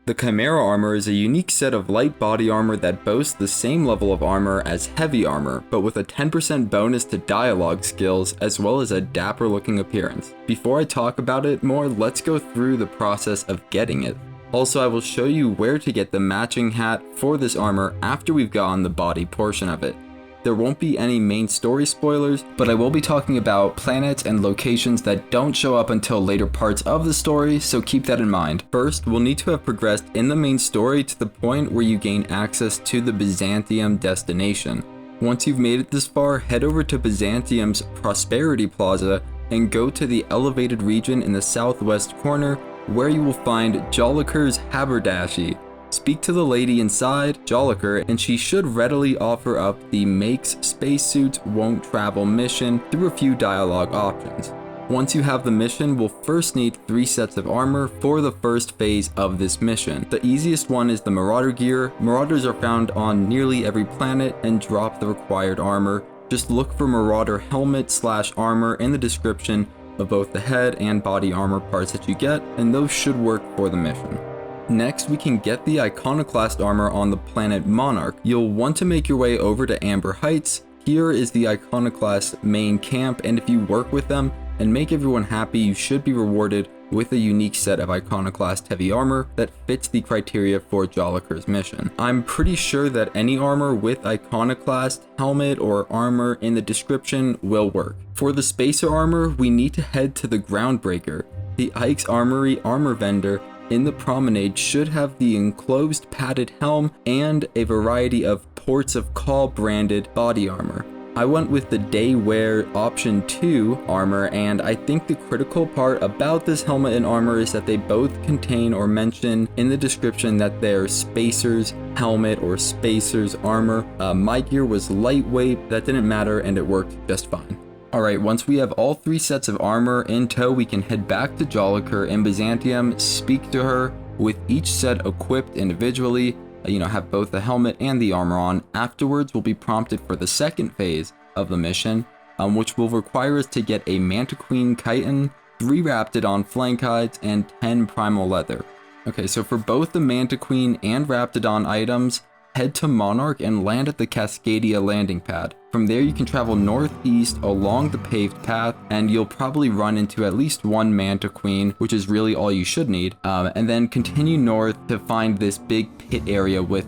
The Chimaera armor is a unique set of light body armor that boasts the same level of armor as heavy armor, but with a 10% bonus to dialogue skills as well as a dapper looking appearance. Before I talk about it more, let's go through the process of getting it. Also, I will show you where to get the matching hat for this armor after we've gotten the body portion of it. There won't be any main story spoilers, but I will be talking about planets and locations that don't show up until later parts of the story, so keep that in mind. First, we'll need to have progressed in the main story to the point where you gain access to the Byzantium destination. Once you've made it this far, head over to Byzantium's Prosperity Plaza and go to the elevated region in the southwest corner where you will find Joliker's Haberdashery. Speak to the lady inside, Joliker, and she should readily offer up the Makes Spacesuits Won't Travel mission through a few dialogue options. Once you have the mission, we'll first need 3 sets of armor for the first phase of this mission. The easiest one is the Marauder Gear. Marauders are found on nearly every planet and drop the required armor. Just look for Marauder helmet/armor in the description of both the head and body armor parts that you get, and those should work for the mission. Next, we can get the Iconoclast armor on the planet Monarch. You'll want to make your way over to Amber Heights. Here is the Iconoclast main camp, and if you work with them and make everyone happy, you should be rewarded with a unique set of Iconoclast heavy armor that fits the criteria for Joliker's mission. I'm pretty sure that any armor with Iconoclast helmet or armor in the description will work. For the Spacer armor, we need to head to the Groundbreaker. The Ike's Armory armor vendor in the promenade should have the enclosed padded helm and a variety of Ports of Call branded body armor. I went with the day wear option 2 armor, and I think the critical part about this helmet and armor is that they both contain or mention in the description that they're Spacer's helmet or Spacer's armor. My gear was lightweight, that didn't matter, and it worked just fine. Alright, once we have all 3 sets of armor in tow, we can head back to Joliker in Byzantium, speak to her with each set equipped individually, have both the helmet and the armor on. Afterwards, we'll be prompted for the second phase of the mission, which will require us to get a Mantiqueen chitin, 3 Raptidon flank hides, and 10 Primal Leather. Okay, so for both the Mantiqueen and Raptidon items, head to Monarch and land at the Cascadia landing pad. From there you can travel northeast along the paved path, and you'll probably run into at least one Mantiqueen, which is really all you should need, and then continue north to find this big pit area with,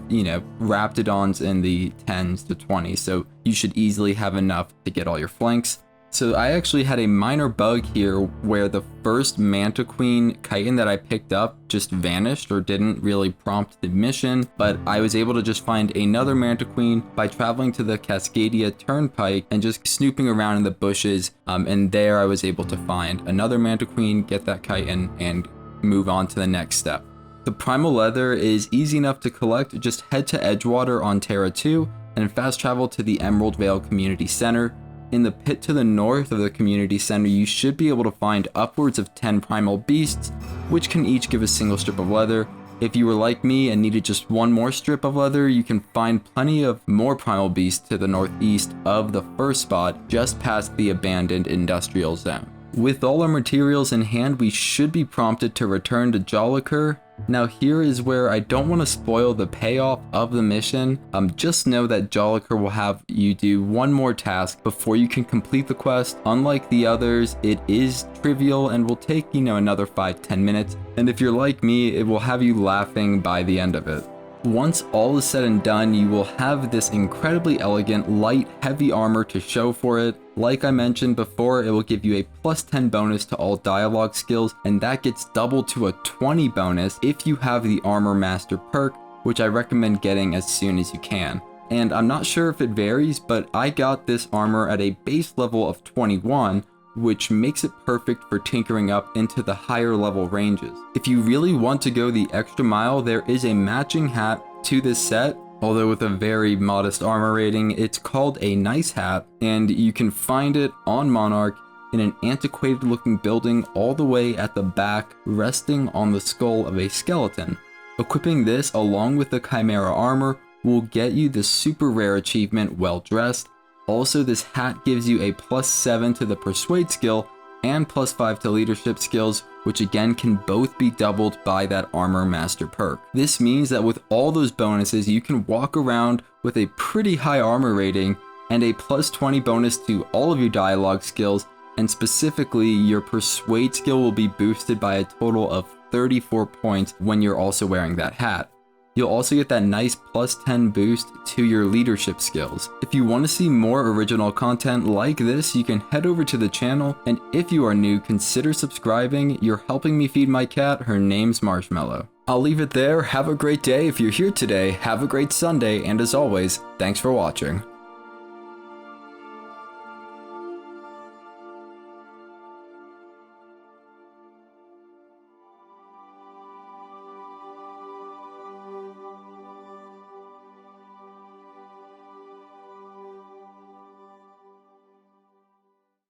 Raptidons in the 10s to 20s, so you should easily have enough to get all your flanks. So I actually had a minor bug here where the first Mantiqueen chitin that I picked up just vanished or didn't really prompt the mission, but I was able to just find another Mantiqueen by traveling to the Cascadia Turnpike and just snooping around in the bushes, and there I was able to find another Mantiqueen, get that chitin, and move on to the next step. The Primal Leather is easy enough to collect. Just head to Edgewater on Terra 2 and fast travel to the Emerald Vale Community Center. In the pit to the north of the community center, you should be able to find upwards of 10 primal beasts, which can each give a single strip of leather. If you were like me and needed just one more strip of leather, you can find plenty of more primal beasts to the northeast of the first spot, just past the abandoned industrial zone. With all our materials in hand, we should be prompted to return to Joliker. Now here is where I don't want to spoil the payoff of the mission. Just know that Joliker will have you do one more task before you can complete the quest. Unlike the others, it is trivial and will take, another 5-10 minutes. And if you're like me, it will have you laughing by the end of it. Once all is said and done, you will have this incredibly elegant, light, heavy armor to show for it. Like I mentioned before, it will give you a +10 bonus to all dialogue skills, and that gets doubled to a 20 bonus if you have the Armor Master perk, which I recommend getting as soon as you can. And I'm not sure if it varies, but I got this armor at a base level of 21, which makes it perfect for tinkering up into the higher level ranges. If you really want to go the extra mile, there is a matching hat to this set. Although with a very modest armor rating, it's called a nice hat, and you can find it on Monarch in an antiquated looking building all the way at the back, resting on the skull of a skeleton. Equipping this along with the Chimaera armor will get you the super rare achievement Well Dressed. Also, this hat gives you a +7 to the Persuade skill, and +5 to leadership skills, which again can both be doubled by that Armor Master perk. This means that with all those bonuses, you can walk around with a pretty high armor rating and a +20 bonus to all of your dialogue skills, and specifically your Persuade skill will be boosted by a total of 34 points when you're also wearing that hat. You'll also get that nice +10 boost to your leadership skills. If you want to see more original content like this, you can head over to the channel, and if you are new, consider subscribing. You're helping me feed my cat. Her name's Marshmallow. I'll leave it there. Have a great day if you're here today. Have a great Sunday, and as always, thanks for watching.